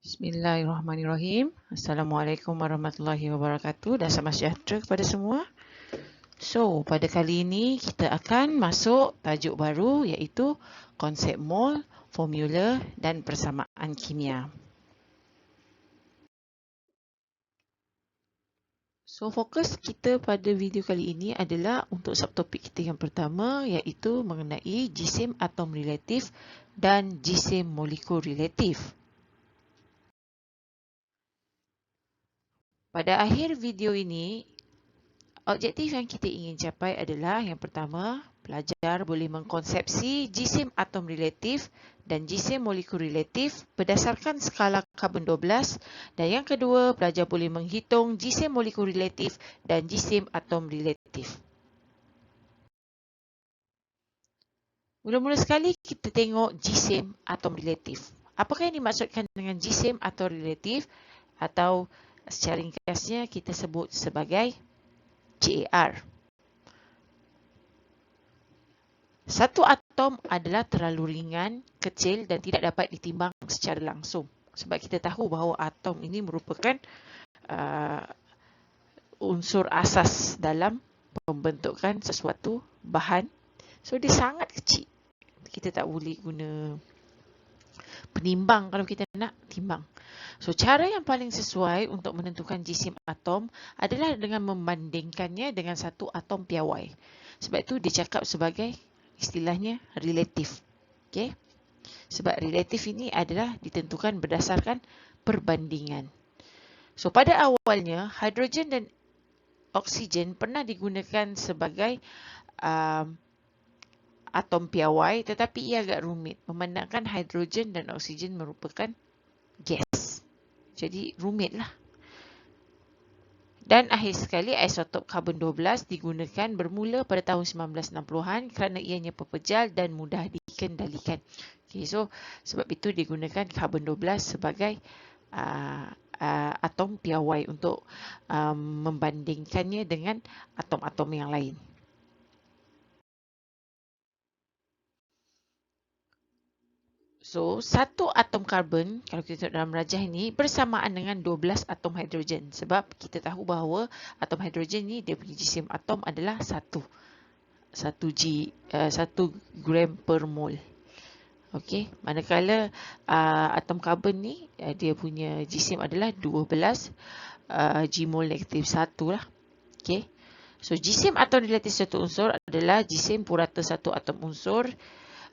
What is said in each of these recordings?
Bismillahirrahmanirrahim. Assalamualaikum warahmatullahi wabarakatuh dan selamat sejahtera kepada semua. So, pada kali ini kita akan masuk tajuk baru iaitu konsep mol, formula dan persamaan kimia. So, fokus kita pada video kali ini adalah untuk subtopik kita yang pertama iaitu mengenai jisim atom relatif dan jisim molekul relatif. Pada akhir video ini, objektif yang kita ingin capai adalah yang pertama, pelajar boleh mengkonsepsi jisim atom relatif dan jisim molekul relatif berdasarkan skala karbon 12 dan yang kedua, pelajar boleh menghitung jisim molekul relatif dan jisim atom relatif. Mula-mula sekali kita tengok jisim atom relatif. Apakah yang dimaksudkan dengan jisim atom relatif atau secara ringkasnya kita sebut sebagai JAR. Satu atom adalah terlalu ringan, kecil dan tidak dapat ditimbang secara langsung. Sebab kita tahu bahawa atom ini merupakan unsur asas dalam pembentukan sesuatu bahan. So, dia sangat kecil. Kita tak boleh guna penimbang kalau kita nak timbang. So, cara yang paling sesuai untuk menentukan jisim atom adalah dengan membandingkannya dengan satu atom piawai. Sebab itu dicakap sebagai istilahnya relatif. Okay? Sebab relatif ini adalah ditentukan berdasarkan perbandingan. So, pada awalnya, hidrogen dan oksigen pernah digunakan sebagai atom piawai, tetapi ia agak rumit memandangkan hidrogen dan oksigen merupakan gas. Jadi, rumitlah. Dan akhir sekali, isotop karbon 12 digunakan bermula pada tahun 1960-an kerana ianya pepejal dan mudah dikendalikan. Okay, so, sebab itu digunakan karbon 12 sebagai atom piawai untuk membandingkannya dengan atom-atom yang lain. So, satu atom karbon, kalau kita tengok dalam rajah ini, bersamaan dengan 12 atom hidrogen. Sebab kita tahu bahawa atom hidrogen ni, dia punya jisim atom adalah 1 gram per mol. Okey, manakala atom karbon ni, dia punya jisim adalah 12 G-mol negatif 1 lah. Okey. So, jisim atom relatif satu unsur adalah jisim purata satu atom unsur.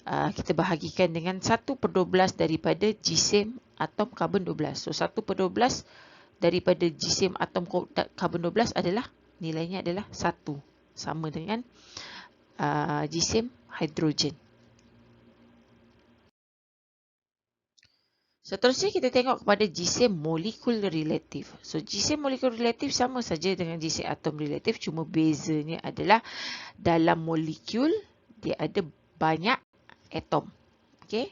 Kita bahagikan dengan 1/12 daripada jisim atom karbon 12. So, 1/12 daripada jisim atom karbon 12 adalah, nilainya adalah 1. Sama dengan jisim hidrogen. Seterusnya kita tengok kepada jisim molekul relatif. So, jisim molekul relatif sama saja dengan jisim atom relatif, cuma bezanya adalah dalam molekul dia ada banyak atom. Okey.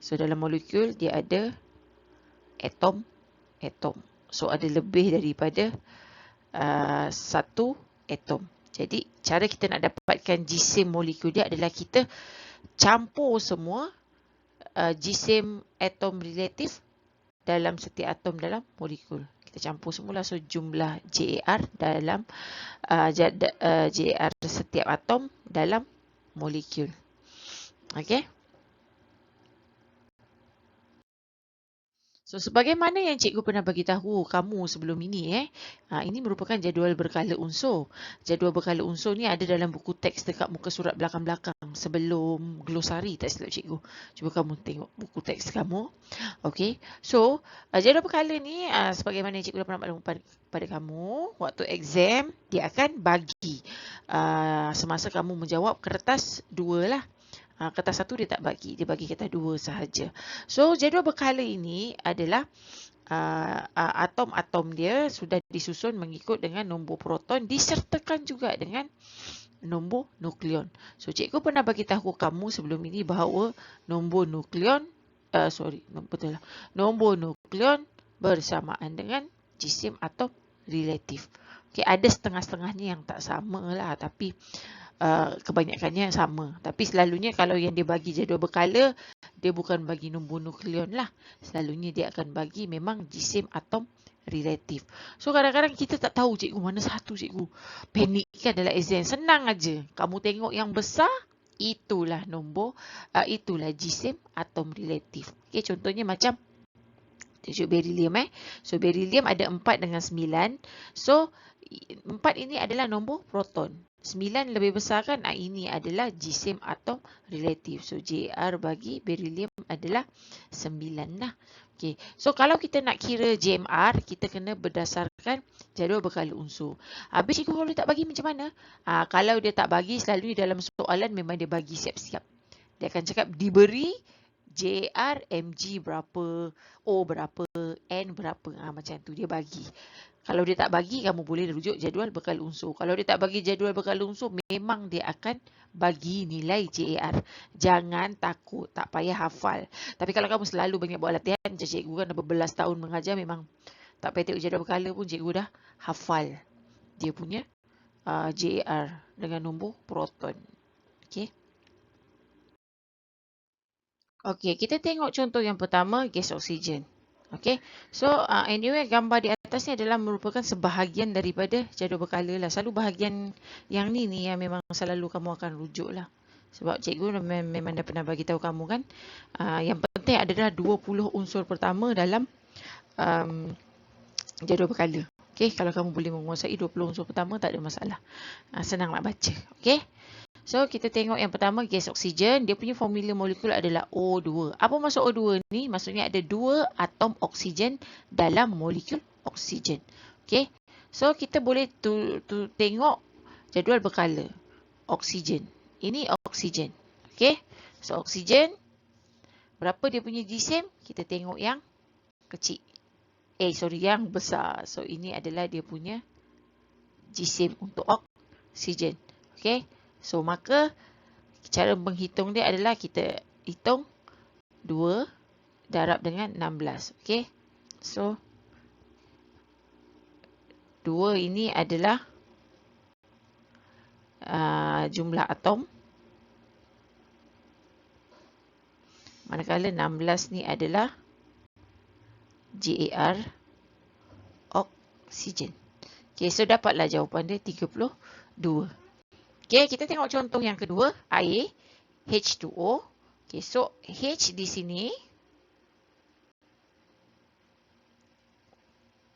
So, dalam molekul dia ada atom. So, ada lebih daripada satu atom. Jadi, cara kita nak dapatkan jisim molekul dia adalah kita campur semua jisim atom relatif dalam setiap atom dalam molekul. Kita campur semula, so jumlah JAR dalam JAR setiap atom dalam molekul. Okey. So, sebagaimana yang cikgu pernah bagi tahu kamu sebelum ini, ini merupakan jadual berkala unsur. Jadual berkala unsur ni ada dalam buku teks dekat muka surat belakang-belakang sebelum glosari, tak silap cikgu. Cuba kamu tengok buku teks kamu. Okey. So, jadual berkala ni, sebagaimana yang cikgu dah pernah maklum pada kamu, waktu exam, dia akan bagi semasa kamu menjawab kertas 2 lah. Kertas 1 dia tak bagi, dia bagi kertas 2 sahaja. So, jadual berkala ini adalah atom-atom dia sudah disusun mengikut dengan nombor proton disertakan juga dengan nombor nukleon. So, cikgu pernah bagi tahu kamu sebelum ini bahawa nombor nukleon, nombor nukleon bersamaan dengan jisim atom relatif. Okay, ada setengah-setengahnya yang tak sama lah, tapi kebanyakannya sama. Tapi selalunya kalau yang dia bagi jadual berkala, dia bukan bagi nombor nukleon lah. Selalunya dia akan bagi memang jisim, atom, relatif. So kadang-kadang kita tak tahu cikgu mana satu cikgu. Panik kan dalam exam. Senang aja. Kamu tengok yang besar, itulah nombor, itulah jisim, atom, relatif. Okay, contohnya macam tunjuk beryllium. So beryllium ada 4 dengan 9. So 4 ini adalah nombor proton. 9 lebih besar kan? Ini adalah jisim, atom, relatif. So JR bagi beryllium adalah 9 lah. Okay. So kalau kita nak kira JMR, kita kena berdasarkan jadual berkala unsur. Habis cikgu kalau dia tak bagi macam mana? Kalau dia tak bagi, selalu dalam soalan memang dia bagi siap-siap. Dia akan cakap diberi JR mg berapa, O berapa, N berapa. Macam tu dia bagi. Kalau dia tak bagi, kamu boleh rujuk jadual berkala unsur. Kalau dia tak bagi jadual berkala unsur, memang dia akan bagi nilai JAR. Jangan takut, tak payah hafal. Tapi kalau kamu selalu banyak buat latihan, macam cikgu kan dah berbelas tahun mengajar, memang tak payah tengok jadual berkala pun cikgu dah hafal dia punya JAR dengan nombor proton. Okay. Okey, kita tengok contoh yang pertama, gas oksigen. Okey, so anyway, gambar di atas ni adalah merupakan sebahagian daripada jadual berkala lah. Selalu bahagian yang ni yang memang selalu kamu akan rujuk lah. Sebab cikgu memang dah pernah bagi tahu kamu kan. Yang penting adalah 20 unsur pertama dalam jadual berkala. Okey, kalau kamu boleh menguasai 20 unsur pertama, tak ada masalah. Senang nak baca. Okey. So, kita tengok yang pertama, gas oksigen. Dia punya formula molekul adalah O2. Apa maksud O2 ni? Maksudnya ada 2 atom oksigen dalam molekul oksigen. Okay. So, kita boleh tengok jadual berkala. Oksigen. Ini oksigen. Okay. So, oksigen. Berapa dia punya jisim? Kita tengok yang kecil. Yang besar. So, ini adalah dia punya jisim untuk oksigen. Okay. So, maka cara menghitung dia adalah kita hitung 2 darab dengan 16. Okay. So, 2 ini adalah jumlah atom. Manakala 16 ni adalah JAR oksigen. Okay, so dapatlah jawapan dia 32. Okay, kita tengok contoh yang kedua, air, H2O. Okay, so H di sini,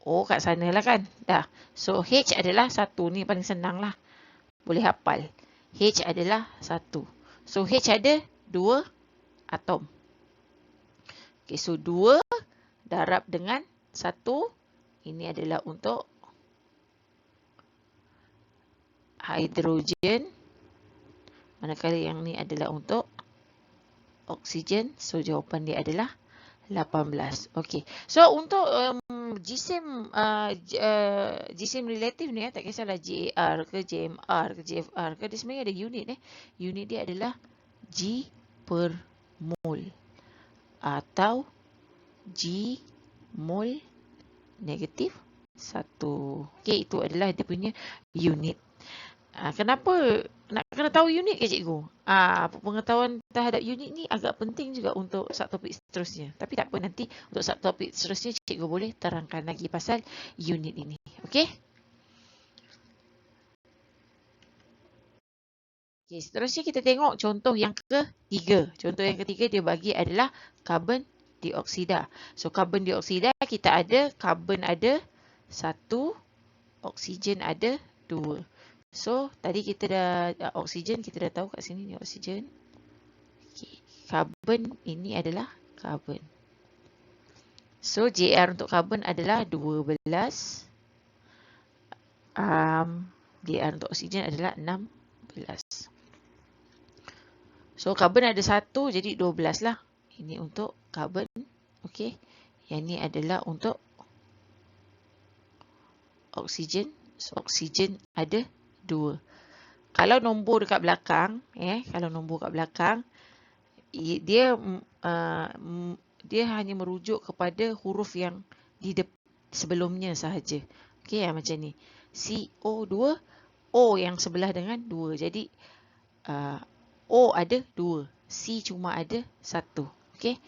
O kat sana lah kan. Dah. So H adalah 1. Ni paling senang lah. Boleh hafal. H adalah 1. So H ada 2 atom. Okay, so 2 darab dengan 1. Ini adalah untuk hidrogen. Manakala yang ni adalah untuk oksigen. So jawapan dia adalah 18. Okey. So untuk jisim relatif ni, tak kisahlah JAR ke JMR ke JFR ke, dia sebenarnya ada unit. Unit dia adalah G per mol atau G mol negatif 1. Okey, itu adalah dia punya unit. Kenapa nak kena tahu unit ke cikgu? Pengetahuan terhadap unit ni agak penting juga untuk subtopik seterusnya. Tapi tak apa, nanti untuk subtopik seterusnya cikgu boleh terangkan lagi pasal unit ini. Okey? Okey, seterusnya kita tengok contoh yang ketiga. Contoh yang ketiga dia bagi adalah karbon dioksida. So karbon dioksida kita ada karbon ada 1, oksigen ada 2. So, tadi kita dah oksigen, kita dah tahu kat sini ni oksigen. Okay. Karbon ini adalah karbon. So, JR untuk karbon adalah 12. JR untuk oksigen adalah 16. So, karbon ada 1, jadi 12 lah. Ini untuk karbon. Okey. Yang ni adalah untuk oksigen. So, oksigen ada 2. Kalau nombor dekat belakang, kalau nombor kat belakang, dia hanya merujuk kepada huruf yang di sebelumnya sahaja. Okey, macam ni. CO2, O yang sebelah dengan 2. Jadi O ada 2. C cuma ada 1. Okay.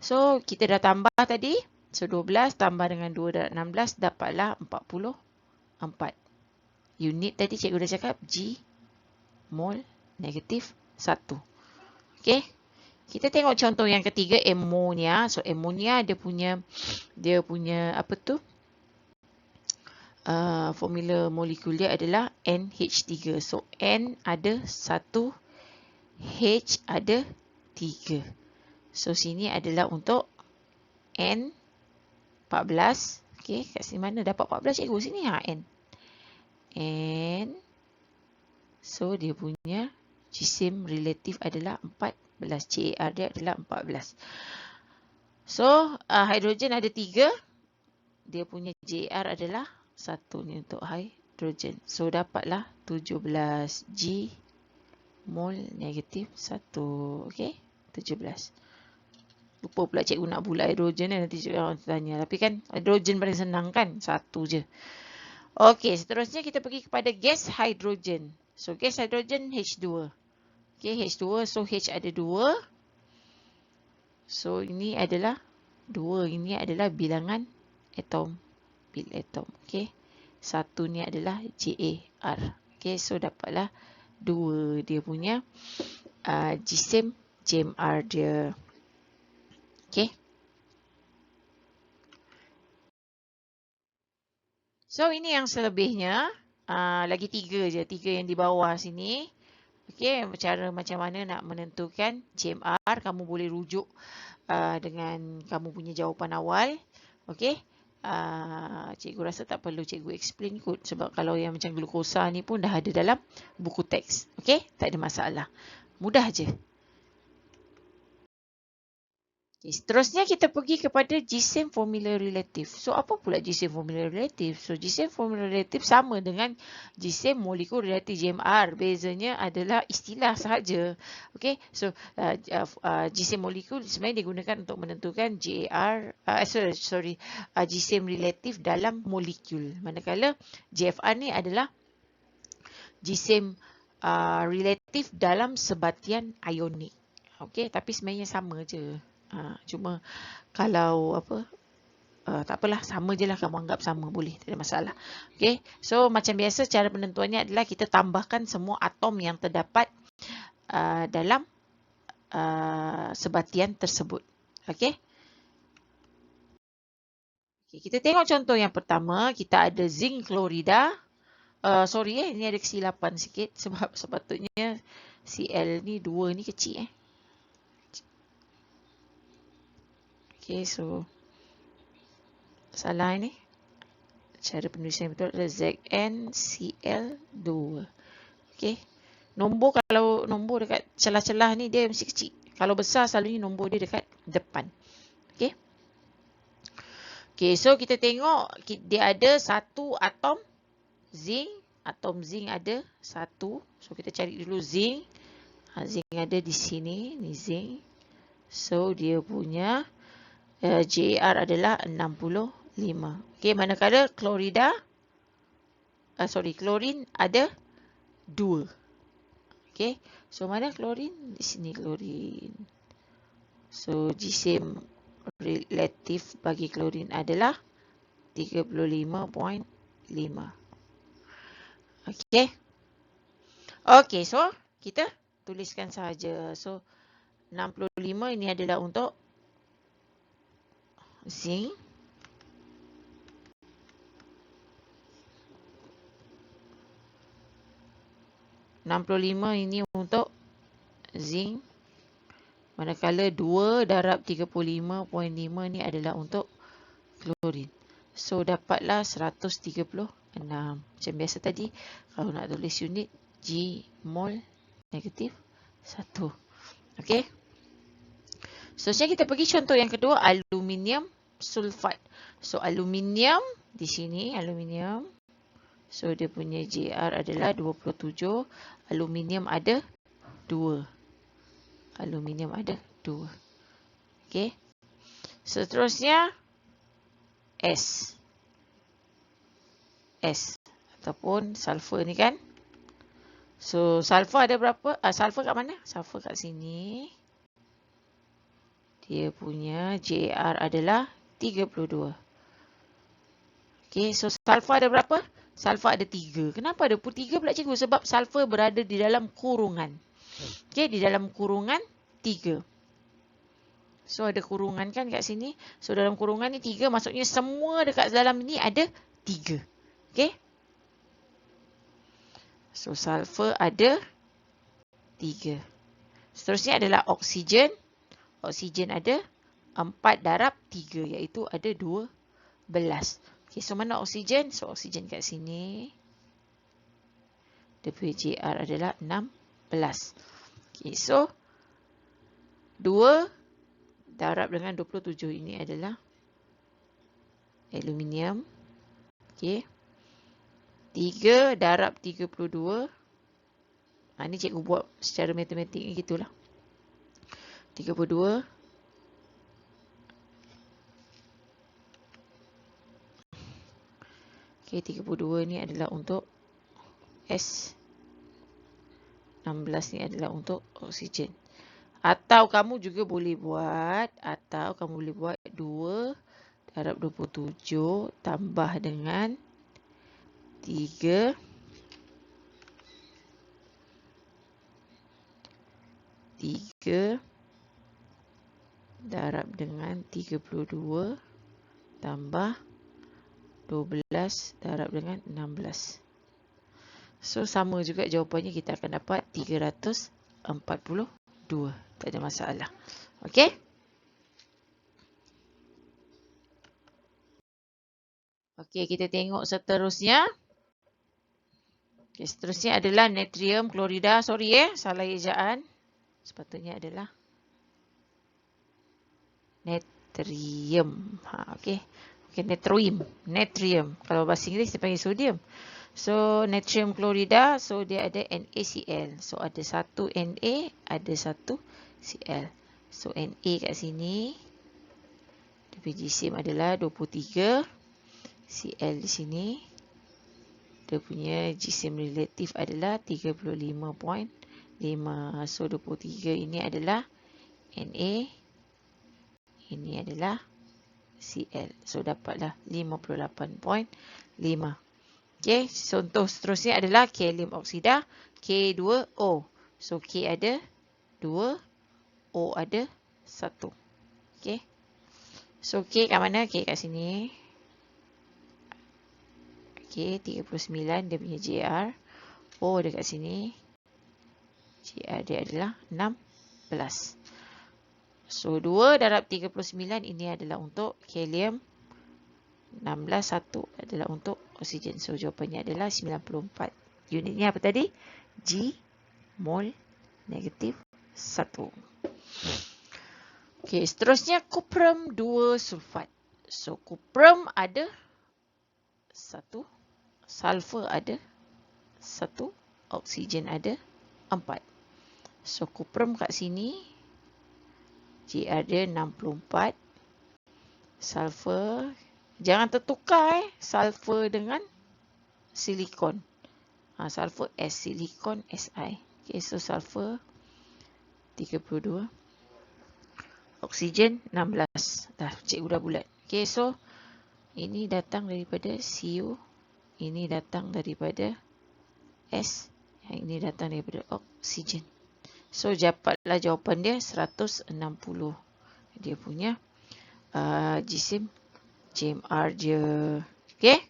So, kita dah tambah tadi. So, 12 tambah dengan 2 darab 16 dapatlah 44. Unit tadi cikgu dah cakap G mol negatif 1. Okay. Kita tengok contoh yang ketiga, ammonia. So, ammonia dia punya apa tu? Formula molekul dia adalah NH3. So, N ada 1, H ada 3. So, sini adalah untuk N 14. Okay, kat sini mana dapat 14 cikgu? Sini N. N. So, dia punya jisim relatif adalah 14. CAR dia adalah 14. So, hidrogen ada 3. Dia punya JR adalah 1 ni untuk hidrogen. So, dapatlah 17 G mol negatif 1. Okay, 17. Lupa pula cikgu nak bulat hidrogen nanti cikgu orang tanya. Tapi kan hidrogen paling senang kan? 1 je. Okey, seterusnya kita pergi kepada gas hidrogen. So, gas hidrogen H2. Okey, H2. So, H ada 2. So, ini adalah 2. Ini adalah bilangan atom. Bil atom. Okey. 1 ni adalah JAR. Okey, so dapatlah 2 dia punya jisim JMR dia. Okey. So, ini yang selebihnya. Lagi 3 je. 3 yang di bawah sini. Okey, cara macam mana nak menentukan JMR. Kamu boleh rujuk dengan kamu punya jawapan awal. Okey. Cikgu rasa tak perlu cikgu explain kot. Sebab kalau yang macam glukosa ni pun dah ada dalam buku teks. Okey, tak ada masalah. Mudah je. Okay, seterusnya kita pergi kepada jisim formula relatif. So, apa pula jisim formula relatif? So, jisim formula relatif sama dengan jisim molekul relatif JMR. Bezanya adalah istilah sahaja. Okay, so jisim molekul sebenarnya digunakan untuk menentukan JAR, jisim relatif dalam molekul. Manakala JFR ni adalah jisim relatif dalam sebatian ionik. Okay, tapi sebenarnya sama je. Cuma kalau tak apalah, sama je lah, kamu anggap sama boleh, tak ada masalah. Okay, so macam biasa cara penentuannya adalah kita tambahkan semua atom yang terdapat dalam sebatian tersebut. Okay. Kita tengok contoh yang pertama, kita ada zinc klorida. Ini ada kesilapan sikit sebab sepatutnya Cl ni 2 ni kecil. Okay, so salah ini. Cara penulisan yang betul adalah ZnCl2. Okay. Kalau nombor dekat celah-celah ni dia mesti kecil. Kalau besar selalunya nombor dia dekat depan. Okay. Okay, so kita tengok dia ada satu atom zinc. Atom zinc ada 1. So kita cari dulu zinc. Zinc ada di sini. Ni zinc. So dia punya JAR adalah 65. Okey, manakala klorin ada 2. Okey, so mana klorin? Di sini klorin. So jisim relatif bagi klorin adalah 35.5. Okey. Okey, so kita tuliskan saja. So 65 ini adalah untuk zinc. Ini untuk zinc. Manakala 2 darab 35.5 ni adalah untuk klorin. So dapatlah 136. Macam biasa tadi, kalau nak tulis unit G mol negatif 1. Okey. So, sekarang kita pergi contoh yang kedua, aluminium sulfat. So, aluminium di sini, aluminium. So, dia punya JR adalah 27. Aluminium ada 2. Aluminium ada 2. Okey. Seterusnya, S. S. Ataupun sulfur ni kan. So, sulfur ada berapa? Sulfur kat mana? Sulfur kat sini. Dia punya JR adalah 32. Okay, so sulfur ada berapa? Sulfur ada 3. Kenapa ada 3 pula cikgu? Sebab sulfur berada di dalam kurungan. Okay, di dalam kurungan 3. So, ada kurungan kan kat sini. So, dalam kurungan ni 3. Maksudnya semua dekat dalam ni ada 3. Okay. So, sulfur ada 3. Seterusnya adalah oksigen. Oksigen ada 4 darab 3, iaitu ada 12. Okay, so mana oksigen? So, oksigen kat sini. Dia punya JR adalah 16. Okay, so 2 darab dengan 27 ini adalah aluminium. Okay. 3 darab 32. Ini cikgu buat secara matematik ni gitulah. 32. Okay, 32 ni adalah untuk S. 16 ni adalah untuk oksigen. Atau kamu juga boleh buat, 2 darab 27 tambah dengan 3 darab dengan 32 tambah 12 darab dengan 16. So, sama juga jawapannya, kita akan dapat 342. Tak ada masalah. Okey? Okey, kita tengok seterusnya. Okay, seterusnya adalah natrium klorida. Sorry salah ejaan. Sepatutnya adalah natrium. Okey. Okey, natrium. Kalau bahasa Inggeris dia panggil sodium. So, natrium klorida, so dia ada NaCl. So, ada satu Na, ada satu Cl. So, Na kat sini. Dia punya jisim adalah 23. Cl di sini. Dia punya jisim relatif adalah 35.5. So, 23 ini adalah Na. Ini adalah Cl. So, dapatlah 58.5. Okey, contoh seterusnya adalah kalium oksida K2O. So, K ada 2, O ada 1. Okey. So, K kat mana? K kat sini. Okey, 39 dia punya JR. O dekat sini. JR dia adalah 16. So, 2 darab 39 ini adalah untuk kalium. 16, 1 adalah untuk oksigen. So, jawapannya adalah 94. Unitnya apa tadi? G mol negatif 1. Okey, seterusnya kuprum 2 sulfat. So, kuprum ada 1. Sulfur ada 1. Oksigen ada 4. So, kuprum kat sini. JR dia 64. Sulfur. Jangan tertukar sulfur dengan silikon. Sulfur S, silikon Si. Okay, so sulfur 32. Oksigen 16. Dah, cikgu dah bulat. Okay, so ini datang daripada Cu. Ini datang daripada S. Yang ini datang daripada oksigen. So, dapatlah jawapan dia 160. Dia punya jisim JMR je. Okay.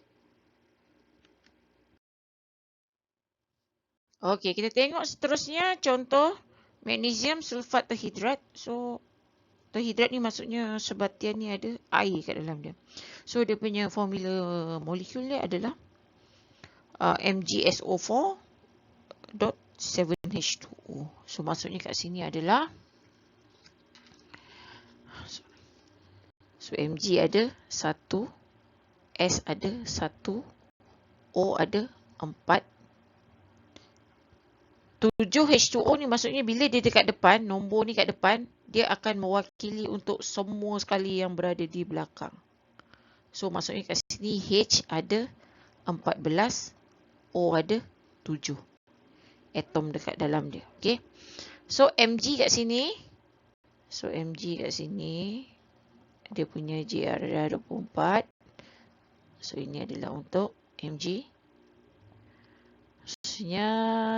Okay, kita tengok seterusnya contoh magnesium sulfat terhidrat. So, terhidrat ni maksudnya sebatian ni ada air kat dalam dia. So, dia punya formula molekul dia adalah MgSO4.7H2O. So, maksudnya kat sini adalah Mg ada 1, S ada 1, O ada 4. 7H2O ni maksudnya bila dia dekat depan, nombor ni kat depan, dia akan mewakili untuk semua sekali yang berada di belakang. So, maksudnya kat sini H ada 14, O ada 7. atom dekat dalam dia. Okay. So Mg kat sini. Dia punya JR dah 24. So ini adalah untuk Mg. Maksudnya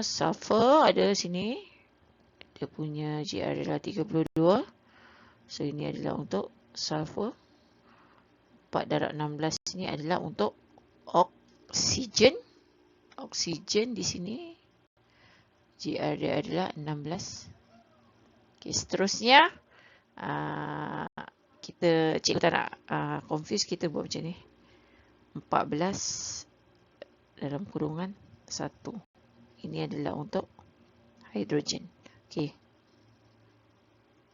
sulfur ada sini. Dia punya JR adalah 32. So ini adalah untuk sulfur. 4/16 ini adalah untuk oksigen. Oksigen di sini JR dia adalah 16. Okay, seterusnya kita cikgu tak nak confuse, kita buat macam ni. 14 dalam kurungan 1. Ini adalah untuk hidrogen. Okey.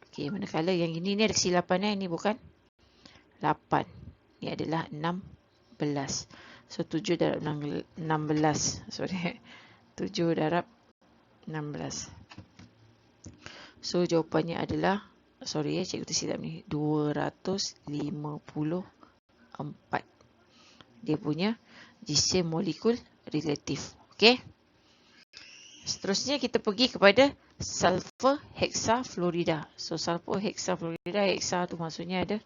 Okey, manakala yang ini ni ada kesilapan ini bukan 8. Ini adalah 16. So 7 darab 16. Sorry. 7 darab 16. So jawapannya adalah, sorry cikgu tersilap ni, 254. Dia punya jisim molekul relatif. Okey. Seterusnya kita pergi kepada sulfur hexafluorida. So sulfur hexafluorida, hexa tu maksudnya ada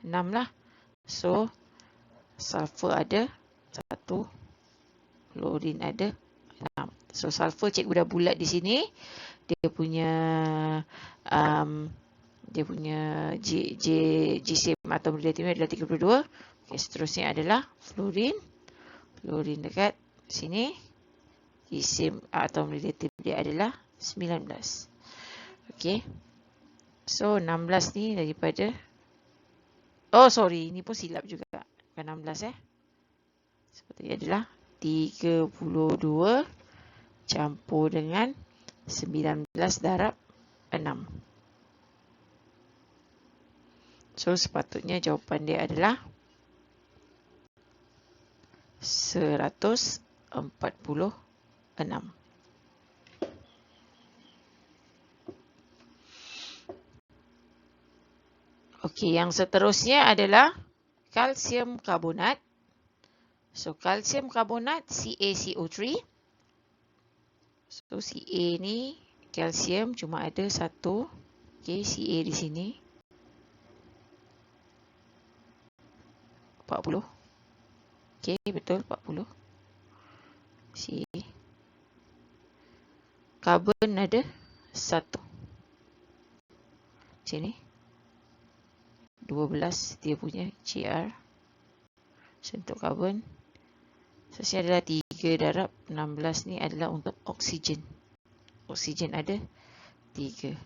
6 lah. So sulfur ada 1, fluorin ada 6. So sulfur cikgu dah bulat di sini. Dia punya jisim atom relatifnya adalah 32. Okay, seterusnya adalah fluorin. Fluorin dekat sini. Jisim atom relatif dia adalah 19. Okey. So 16 ni daripada, oh sorry, ini pun silap juga. Bukan 16 Sepatutnya adalah 32 campur dengan 19 darab 6. So sepatutnya jawapan dia adalah 146. Okey, yang seterusnya adalah kalsium karbonat. So kalsium karbonat CaCO3. So Ca ni kalsium cuma ada 1. Okey, Ca di sini 40. Okey, betul 40. C. Karbon ada 1. Sini 12 dia punya JR. So untuk karbon sesnya adalah 3 darab 16 ni adalah untuk oksigen. Oksigen ada 3.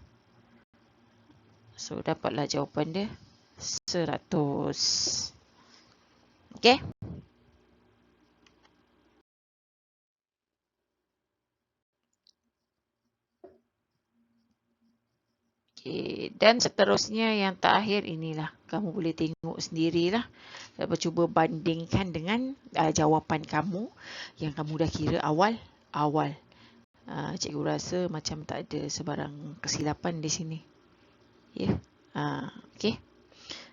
So dapatlah jawapan dia 100. Okey. Okey, dan seterusnya yang terakhir inilah. Kamu boleh tengok sendirilah. Dapat cuba bandingkan dengan jawapan kamu yang kamu dah kira awal. Cikgu rasa macam tak ada sebarang kesilapan di sini. Ya. Okey.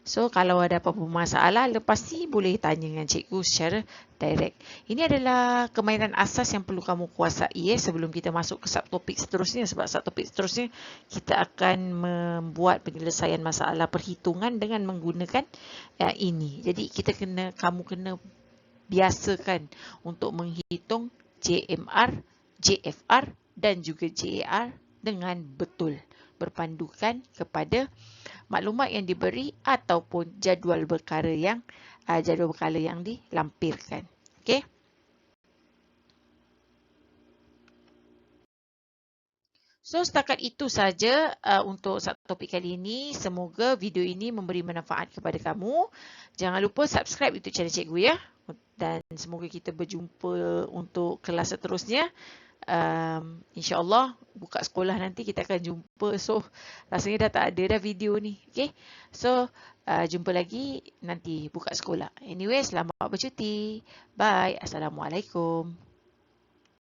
So kalau ada apa-apa masalah lepas ni boleh tanya dengan cikgu secara direct. Ini adalah kemahiran asas yang perlu kamu kuasai sebelum kita masuk ke subtopik seterusnya, sebab subtopik seterusnya kita akan membuat penyelesaian masalah perhitungan dengan menggunakan ini. Jadi kamu kena biasakan untuk menghitung JMR, JFR dan juga JAR dengan betul, berpandukan kepada maklumat yang diberi ataupun jadual perkara yang dilampirkan. Okey. So setakat itu saja untuk topik kali ini. Semoga video ini memberi manfaat kepada kamu. Jangan lupa subscribe YouTube channel cikgu ya. Dan semoga kita berjumpa untuk kelas seterusnya. InsyaAllah buka sekolah nanti kita akan jumpa. So rasanya dah tak ada dah video ni. Okay. So jumpa lagi nanti buka sekolah. Anyway, selamat bercuti. Bye. Assalamualaikum.